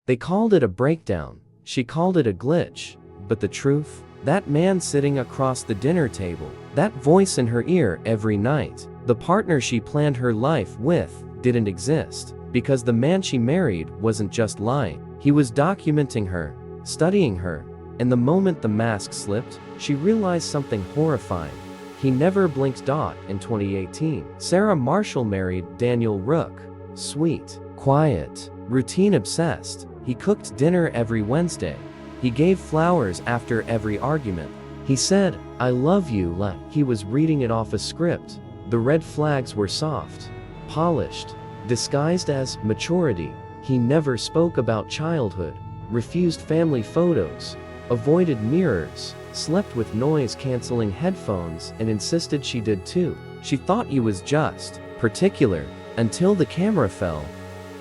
They called it a breakdown. She called it a glitch. But the truth? That man sitting across the dinner table, that voice in her ear every night, the partner she planned her life with, didn't exist. Because the man she married wasn't just lying. He was documenting her, studying her, and the moment the mask slipped, she realized something horrifying. He never blinked. In 2018, Sarah Marshall married Daniel Rook. Sweet, quiet, routine obsessed. He cooked dinner every Wednesday. He gave flowers after every argument. He said, "I love you," like he was reading it off a script. The red flags were soft, polished, disguised as maturity. He never spoke about childhood, refused family photos, avoided mirrors, slept with noise-canceling headphones, and insisted she did too. She thought he was just particular until the camera fell.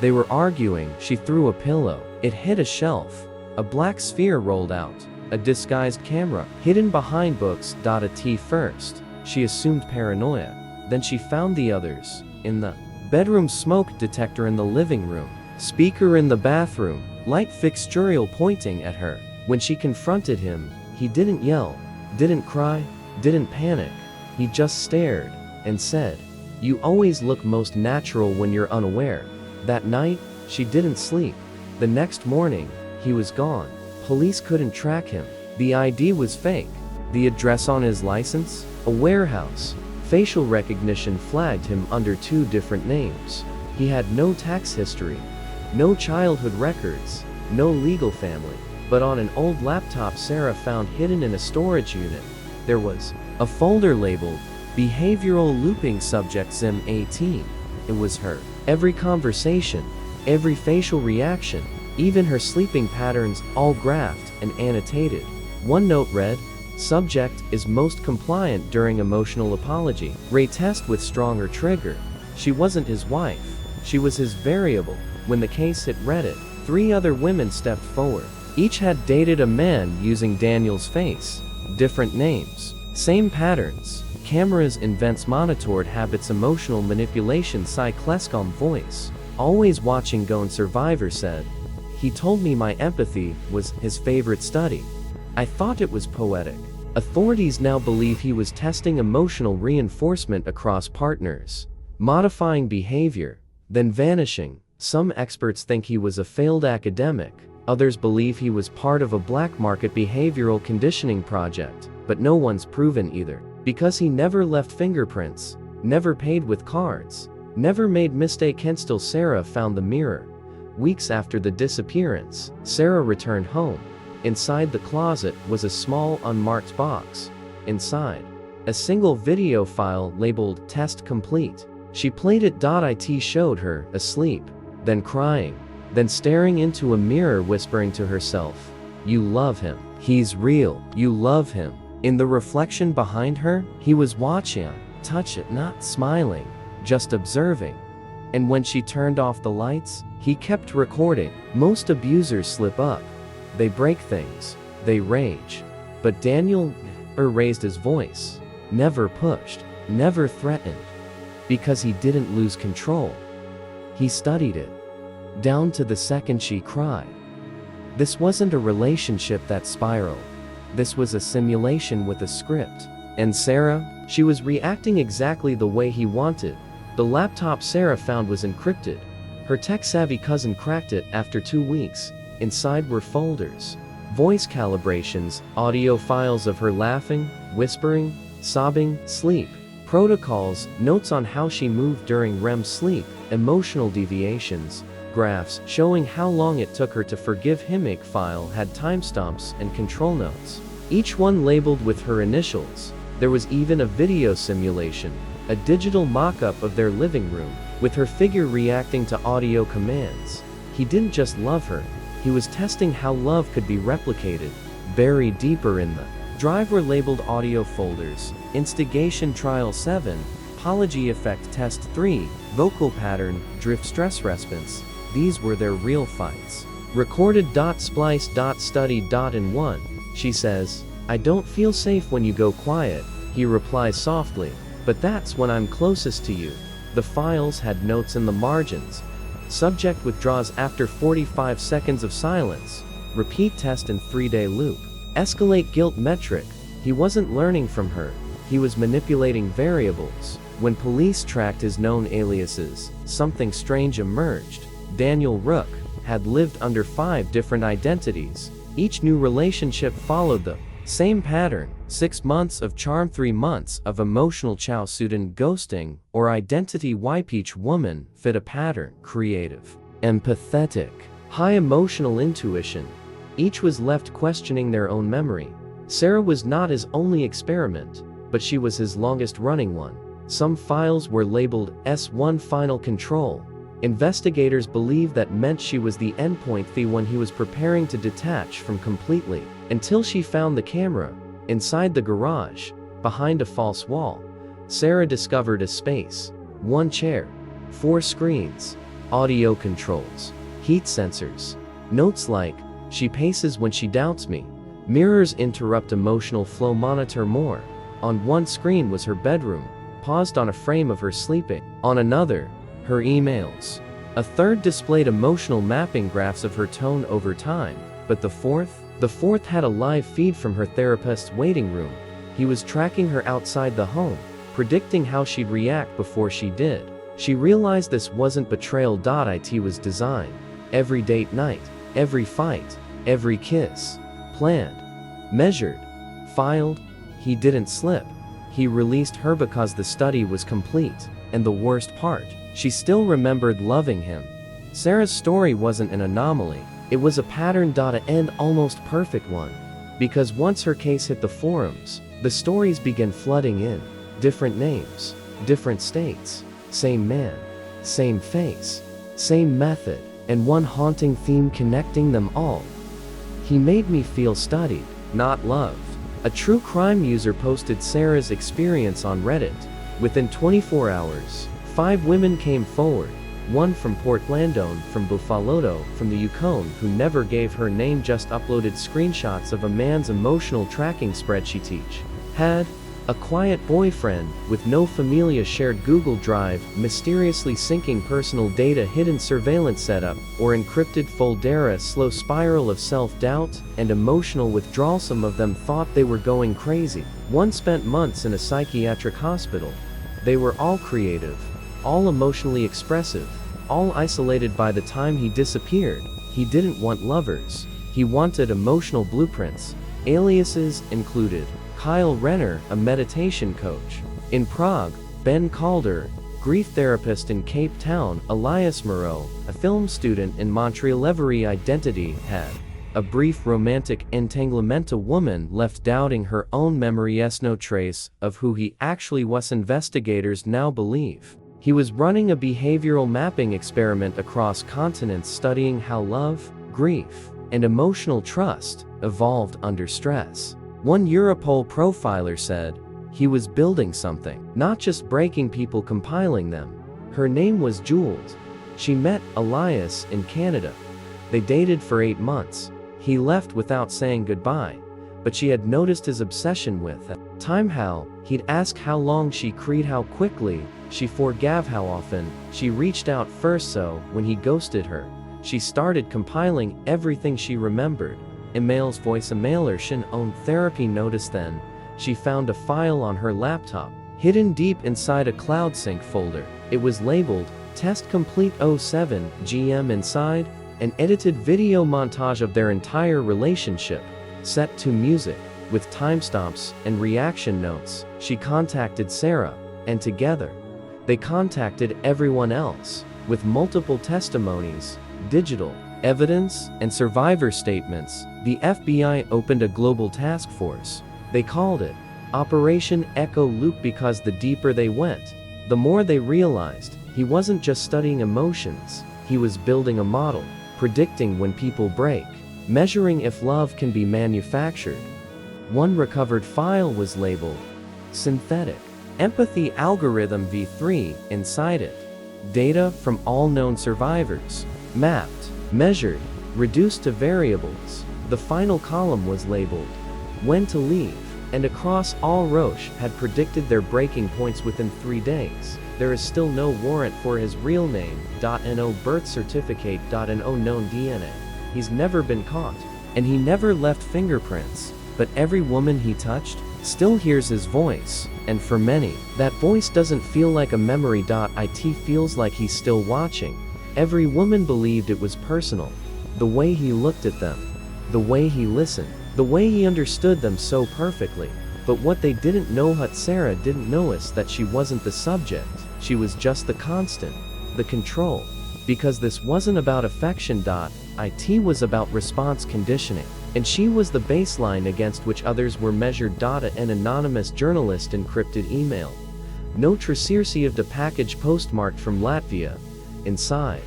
They were arguing. She threw a pillow. It hit a shelf. A black sphere rolled out. A disguised camera, hidden behind books. At first, she assumed paranoia. Then she found the others. In the bedroom, smoke detector in the living room, speaker in the bathroom, light fixture pointing at her. When she confronted him, he didn't yell, didn't cry, didn't panic. He just stared and said, "You always look most natural when you're unaware." That night, she didn't sleep. The next morning, he was gone. Police couldn't track him. The ID was fake. The address on his license? A warehouse. Facial recognition flagged him under 2 different names. He had no tax history, no childhood records, no legal family. But on an old laptop Sarah found hidden in a storage unit, there was a folder labeled Behavioral Looping Subject Zim 18. It was her. Every conversation, every facial reaction, even her sleeping patterns, all graphed and annotated. One note read, "Subject is most compliant during emotional apology. Retest with stronger trigger." She wasn't his wife. She was his variable. When the case hit Reddit, 3 other women stepped forward. Each had dated a man using Daniel's face. Different names. Same patterns. Cameras and vents monitored habits. Emotional manipulation. Cyclescom voice. Always watching. Gone survivor said, "He told me my empathy was his favorite study. I thought it was poetic." Authorities now believe he was testing emotional reinforcement across partners, modifying behavior, then vanishing. Some experts think he was a failed academic. Others believe he was part of a black market behavioral conditioning project, but no one's proven either. Because he never left fingerprints, never paid with cards, never made mistakes. Still, Sarah found the mirror. Weeks after the disappearance, Sarah returned home. Inside the closet was a small unmarked box. Inside, a single video file labeled "Test Complete." She played it. It showed her asleep, then crying, then staring into a mirror, whispering to herself, "You love him. He's real. You love him." In the reflection behind her, he was watching, touch it, not smiling, just observing. And when she turned off the lights, he kept recording. Most abusers slip up. They break things. They rage. But Daniel never raised his voice, never pushed, never threatened. Because he didn't lose control. He studied it. Down to the second she cried. This wasn't a relationship that spiraled. This was a simulation with a script. And Sarah, she was reacting exactly the way he wanted. The laptop Sarah found was encrypted. Her tech-savvy cousin cracked it after 2 weeks. Inside were folders, voice calibrations, audio files of her laughing, whispering, sobbing, sleep, protocols, notes on how she moved during REM sleep, emotional deviations, graphs showing how long it took her to forgive him. Each file had timestamps and control notes, each one labeled with her initials. There was even a video simulation, a digital mock-up of their living room, with her figure reacting to audio commands. He didn't just love her, he was testing how love could be replicated. Buried deeper in the drive were labeled audio folders, instigation trial 7, apology effect test 3, vocal pattern, drift stress response. These were their real fights. Recorded. Splice. Study. In 1, she says, "I don't feel safe when you go quiet." He replies softly, "But that's when I'm closest to you." The files had notes in the margins. Subject withdraws after 45 seconds of silence. Repeat test in 3-day loop. Escalate guilt metric. He wasn't learning from her. He was manipulating variables. When police tracked his known aliases, something strange emerged. Daniel Rook had lived under 5 different identities. Each new relationship followed the same pattern. 6 months of charm, 3 months of emotional chow student ghosting, or identity wipe. Each woman fit a pattern. Creative, empathetic, high emotional intuition. Each was left questioning their own memory. Sarah was not his only experiment, but she was his longest running one. Some files were labeled S1 Final Control. Investigators believed that meant she was the endpoint, the one he was preparing to detach from completely, until she found the camera. Inside the garage, behind a false wall, Sarah discovered a space. 1 chair, 4 screens, audio controls, heat sensors. Notes like, "She paces when she doubts me." Mirrors interrupt emotional flow. Monitor more. On one screen was her bedroom, paused on a frame of her sleeping. On another, her emails. A third displayed emotional mapping graphs of her tone over time. But the fourth had a live feed from her therapist's waiting room. He was tracking her outside the home, predicting how she'd react before she did. She realized this wasn't betrayal. It was design. Every date night, every fight, every kiss. Planned, measured, filed. He didn't slip. He released her because the study was complete. And the worst part, she still remembered loving him. Sarah's story wasn't an anomaly. It was a pattern. An almost perfect one. Because once her case hit the forums, the stories began flooding in. Different names, different states, same man, same face, same method, and one haunting theme connecting them all. "He made me feel studied, not loved." A true crime user posted Sarah's experience on Reddit. Within 24 hours, 5 women came forward. One from Portlandone, from Buffalo, from the Yukon, who never gave her name, just uploaded screenshots of a man's emotional tracking spreadsheet. Each had a quiet boyfriend with no familia, shared Google Drive, mysteriously syncing personal data, hidden surveillance setup, or encrypted foldera. Slow spiral of self-doubt and emotional withdrawal. Some of them thought they were going crazy. One spent months in a psychiatric hospital. They were all creative, all emotionally expressive, all isolated. By the time he disappeared, he didn't want lovers. He wanted emotional blueprints. Aliases included Kyle Renner, a meditation coach in Prague; Ben Calder, grief therapist in Cape Town; Elias Moreau, a film student in Montreal. Every identity had a brief romantic entanglement. A woman left doubting her own memory. No trace of who he actually was. Investigators now believe he was running a behavioral mapping experiment across continents, studying how love, grief, and emotional trust evolved under stress. One Europol profiler said, "He was building something, not just breaking people, compiling them." Her name was Jules. She met Elias in Canada. They dated for 8 months. He left without saying goodbye, but she had noticed his obsession with time. How he'd ask how long she cried, how quickly she forgave, how often she reached out first. So when he ghosted her, she started compiling everything she remembered. Emails, voice emailer. Shin owned therapy. Noticed then she found a file on her laptop, hidden deep inside a cloud sync folder. It was labeled Test Complete 07 GM. Inside, an edited video montage of their entire relationship, set to music, with timestamps and reaction notes. She contacted Sarah, and together, they contacted everyone else, with multiple testimonies, digital evidence, and survivor statements. The FBI opened a global task force. They called it Operation Echo Loop because the deeper they went, the more they realized he wasn't just studying emotions, he was building a model, predicting when people break, measuring if love can be manufactured. One recovered file was labeled Synthetic Empathy Algorithm v3. Inside it, data from all known survivors, mapped, measured, reduced to variables. The final column was labeled When to Leave, and across all Roche had predicted their breaking points within 3 days. There is still no warrant for his real name, no birth certificate, no known DNA. He's never been caught. And he never left fingerprints. But every woman he touched still hears his voice. And for many, that voice doesn't feel like a memory. It feels like he's still watching. Every woman believed it was personal. The way he looked at them. The way he listened. The way he understood them so perfectly. But what they didn't know, what Sarah didn't notice, that she wasn't the subject. She was just the constant. The control. Because this wasn't about affection. It was about response conditioning. And she was the baseline against which others were measured. An anonymous journalist encrypted email. No received a package postmarked from Latvia. Inside.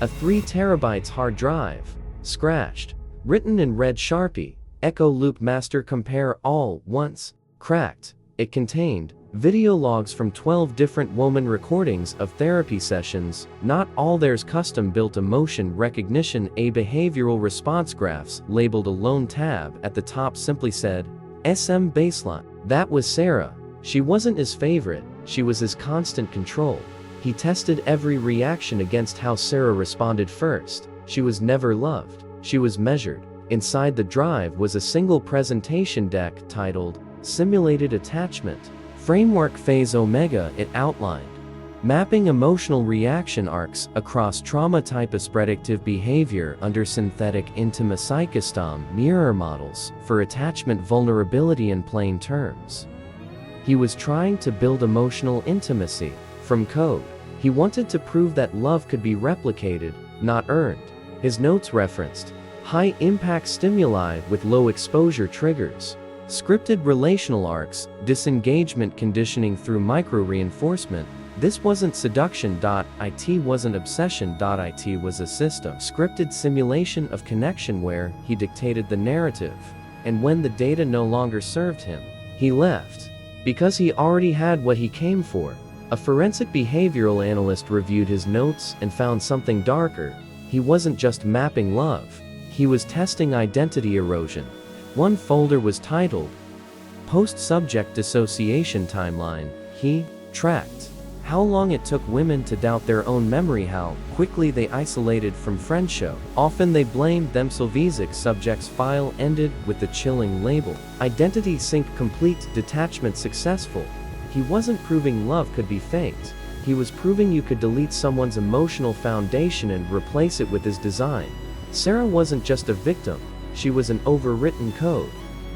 A 3 terabytes hard drive. Scratched. Written in red Sharpie. Echo loop master compare all once. Cracked. It contained video logs from 12 different woman recordings of therapy sessions, not all theirs custom-built emotion recognition. A behavioral response graphs labeled a lone tab at the top simply said, SM baseline. That was Sarah. She wasn't his favorite, she was his constant control. He tested every reaction against how Sarah responded first. She was never loved, she was measured. Inside the drive was a single presentation deck titled, Simulated Attachment. Framework Phase Omega. It outlined mapping emotional reaction arcs across trauma types, predictive behavior under synthetic intima psychostom mirror models for attachment vulnerability. In plain terms, he was trying to build emotional intimacy from code. He wanted to prove that love could be replicated, not earned. His notes referenced high-impact stimuli with low-exposure triggers, scripted relational arcs, disengagement conditioning through micro-reinforcement. This wasn't seduction. It wasn't obsession. It was a system, scripted simulation of connection where he dictated the narrative. And when the data no longer served him, he left. Because he already had what he came for. A forensic behavioral analyst reviewed his notes and found something darker. He wasn't just mapping love. He was testing identity erosion. One folder was titled, Post-Subject Dissociation Timeline. He tracked how long it took women to doubt their own memory, how quickly they isolated from friendship. Often they blamed themselves. Subject's file ended with the chilling label, Identity Sync Complete, Detachment Successful. He wasn't proving love could be faked. He was proving you could delete someone's emotional foundation and replace it with his design. Sarah wasn't just a victim, she was an overwritten code.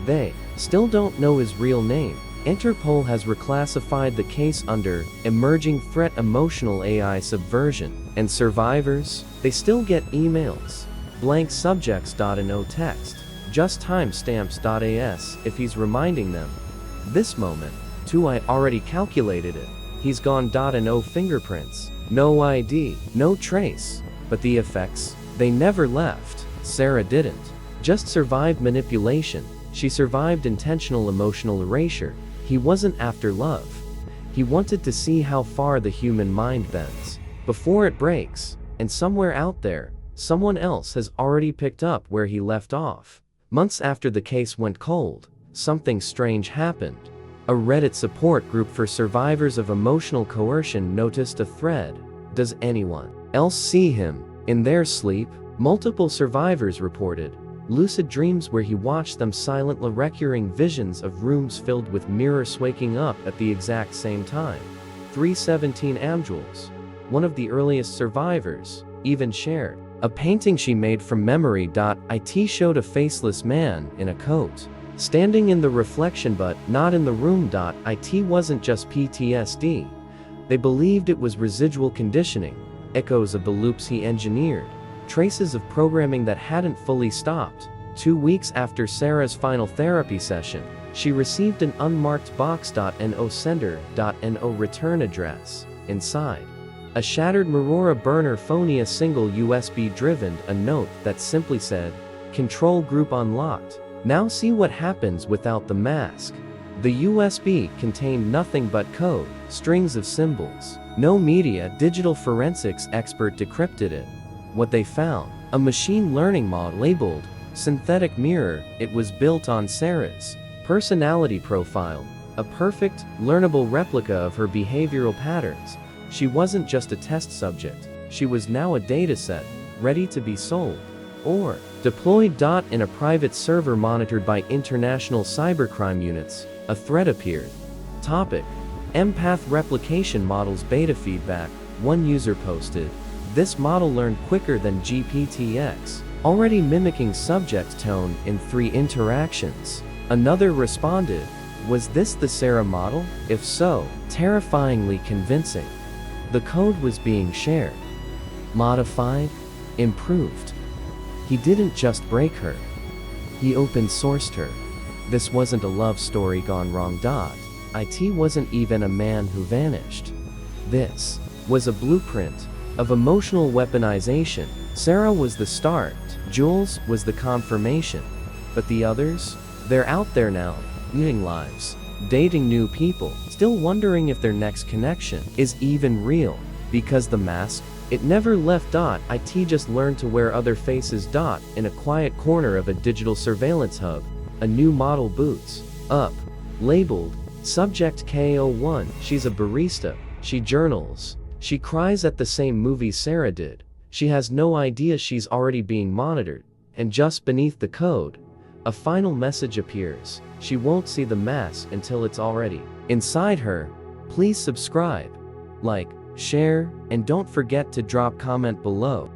They still don't know his real name. Interpol has reclassified the case under emerging threat emotional AI subversion. And survivors, they still get emails. Blank subjects. No text. Just timestamps.as if he's reminding them. This moment, too, I already calculated it. He's gone. No fingerprints. No ID. No trace. But the effects, they never left. Sarah didn't just survive manipulation, she survived intentional emotional erasure. He wasn't after love. He wanted to see how far the human mind bends before it breaks. And somewhere out there, someone else has already picked up where he left off. Months after the case went cold, something strange happened. A Reddit support group for survivors of emotional coercion noticed a thread. Does anyone else see him in their sleep? Multiple survivors reported lucid dreams where he watched them silently, recurring visions of rooms filled with mirrors waking up at the exact same time. 317 Amjules, one of the earliest survivors, even shared a painting she made from memory. It showed a faceless man in a coat, standing in the reflection but not in the room. It wasn't just PTSD. They believed it was residual conditioning, echoes of the loops he engineered. Traces of programming that hadn't fully stopped. 2 weeks after Sarah's final therapy session, she received an unmarked box.no sender.no return address. Inside, a shattered Aurora burner phone, a single USB driven, a note that simply said, Control group unlocked. Now see what happens without the mask. The USB contained nothing but code, strings of symbols. No media digital forensics expert decrypted it. What they found, a machine learning model labeled synthetic mirror. It was built on Sarah's personality profile, a perfect, learnable replica of her behavioral patterns. She wasn't just a test subject, she was now a dataset, ready to be sold or deployed. In a private server monitored by international cybercrime units, a threat appeared. Topic: Empath replication models beta feedback. One user posted, "This model learned quicker than GPT-X, already mimicking subject tone in 3 interactions." Another responded, "Was this the Sarah model? If so, terrifyingly convincing." The code was being shared, modified, improved. He didn't just break her, he open-sourced her. This wasn't a love story gone wrong. It wasn't even a man who vanished. This was a blueprint of emotional weaponization. Sarah was the start, Jules was the confirmation. But the others? They're out there now, leading lives, dating new people, still wondering if their next connection is even real. Because the mask, it never left. It just learned to wear other faces. In a quiet corner of a digital surveillance hub, a new model boots up, labeled Subject K01. She's a barista, she journals, she cries at the same movies Sarah did. She has no idea she's already being monitored. And just beneath the code, a final message appears. She won't see the mask until it's already inside her. Please subscribe, like, share, and don't forget to drop comment below.